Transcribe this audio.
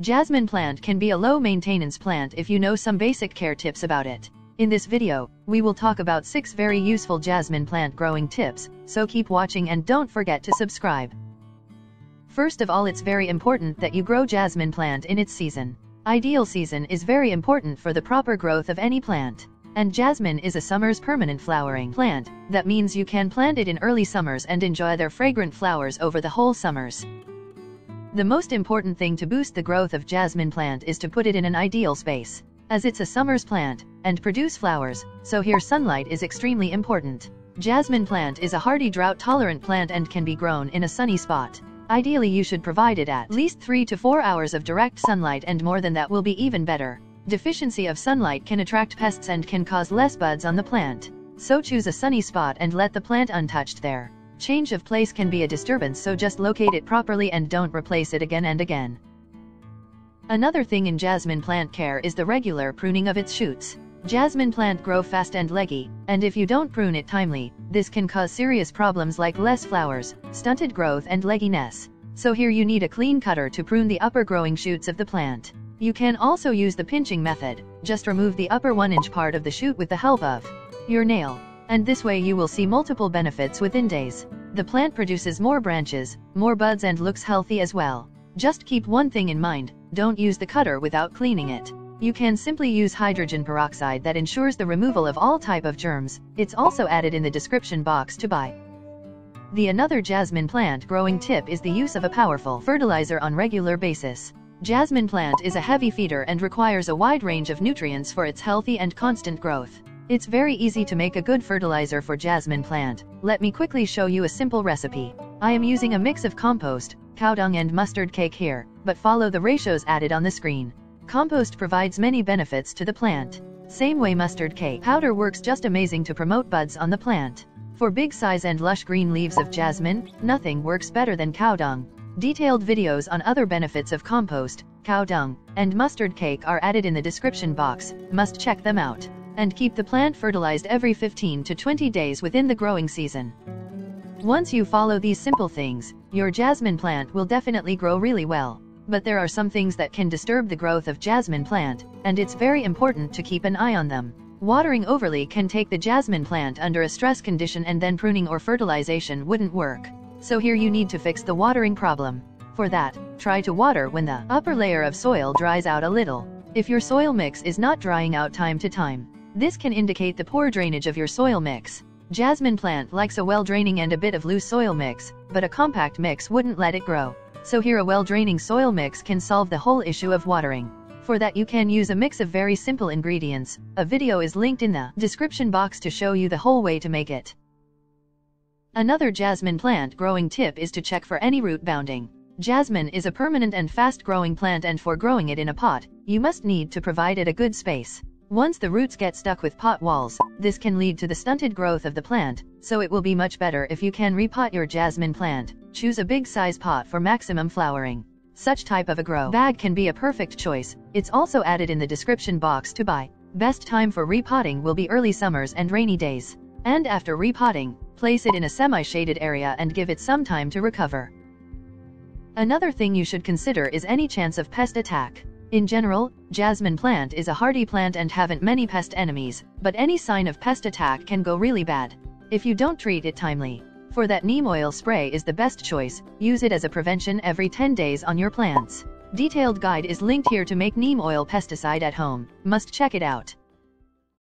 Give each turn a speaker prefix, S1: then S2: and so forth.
S1: Jasmine plant can be a low-maintenance plant if you know some basic care tips about it. In this video, we will talk about 6 very useful jasmine plant growing tips, so keep watching and don't forget to subscribe. First of all, it's very important that you grow jasmine plant in its season. Ideal season is very important for the proper growth of any plant. And jasmine is a summer's permanent flowering plant. That means you can plant it in early summers and enjoy their fragrant flowers over the whole summers. The most important thing to boost the growth of jasmine plant is to put it in an ideal space, as it's a summer's plant, and produce flowers, so here sunlight is extremely important. Jasmine plant is a hardy drought-tolerant plant and can be grown in a sunny spot. Ideally you should provide it at least 3 to 4 hours of direct sunlight, and more than that will be even better. Deficiency of sunlight can attract pests and can cause less buds on the plant. So choose a sunny spot and let the plant untouched there. Change of place can be a disturbance, so just locate it properly and don't replace it again and again. Another thing in jasmine plant care is the regular pruning of its shoots. Jasmine plant grow fast and leggy, and if you don't prune it timely, this can cause serious problems like less flowers, stunted growth and legginess. So here you need a clean cutter to prune the upper growing shoots of the plant. You can also use the pinching method. Just remove the upper 1-inch part of the shoot with the help of your nail. And this way you will see multiple benefits within days. The plant produces more branches, more buds, and looks healthy as well. Just keep one thing in mind, don't use the cutter without cleaning it. You can simply use hydrogen peroxide that ensures the removal of all type of germs. It's also added in the description box to buy. Another jasmine plant growing tip is the use of a powerful fertilizer on regular basis. Jasmine plant is a heavy feeder and requires a wide range of nutrients for its healthy and constant growth. It's very easy to make a good fertilizer for jasmine plant. Let me quickly show you a simple recipe. I am using a mix of compost, cow dung and mustard cake here, but follow the ratios added on the screen. Compost provides many benefits to the plant. Same way mustard cake powder works just amazing to promote buds on the plant. For big size and lush green leaves of jasmine, nothing works better than cow dung. Detailed videos on other benefits of compost, cow dung, and mustard cake are added in the description box, must check them out. And keep the plant fertilized every 15 to 20 days within the growing season. Once you follow these simple things, your jasmine plant will definitely grow really well. But there are some things that can disturb the growth of jasmine plant, and it's very important to keep an eye on them. Watering overly can take the jasmine plant under a stress condition, and then pruning or fertilization wouldn't work. So here you need to fix the watering problem. For that, try to water when the upper layer of soil dries out a little. If your soil mix is not drying out time to time, this can indicate the poor drainage of your soil mix. Jasmine plant likes a well-draining and a bit of loose soil mix, but a compact mix wouldn't let it grow. So here a well-draining soil mix can solve the whole issue of watering. For that you can use a mix of very simple ingredients. A video is linked in the description box to show you the whole way to make it. Another jasmine plant growing tip is to check for any root bounding. Jasmine is a permanent and fast-growing plant, and for growing it in a pot, you must need to provide it a good space. Once the roots get stuck with pot walls, this can lead to the stunted growth of the plant, so it will be much better if you can repot your jasmine plant. Choose a big size pot for maximum flowering. Such type of a grow bag can be a perfect choice. It's also added in the description box to buy. Best time for repotting will be early summers and rainy days. And after repotting, place it in a semi-shaded area and give it some time to recover. Another thing you should consider is any chance of pest attack. In general, jasmine plant is a hardy plant and haven't many pest enemies, but any sign of pest attack can go really bad if you don't treat it timely. For that, neem oil spray is the best choice. Use it as a prevention every 10 days on your plants. Detailed guide is linked here to make neem oil pesticide at home. Must check it out.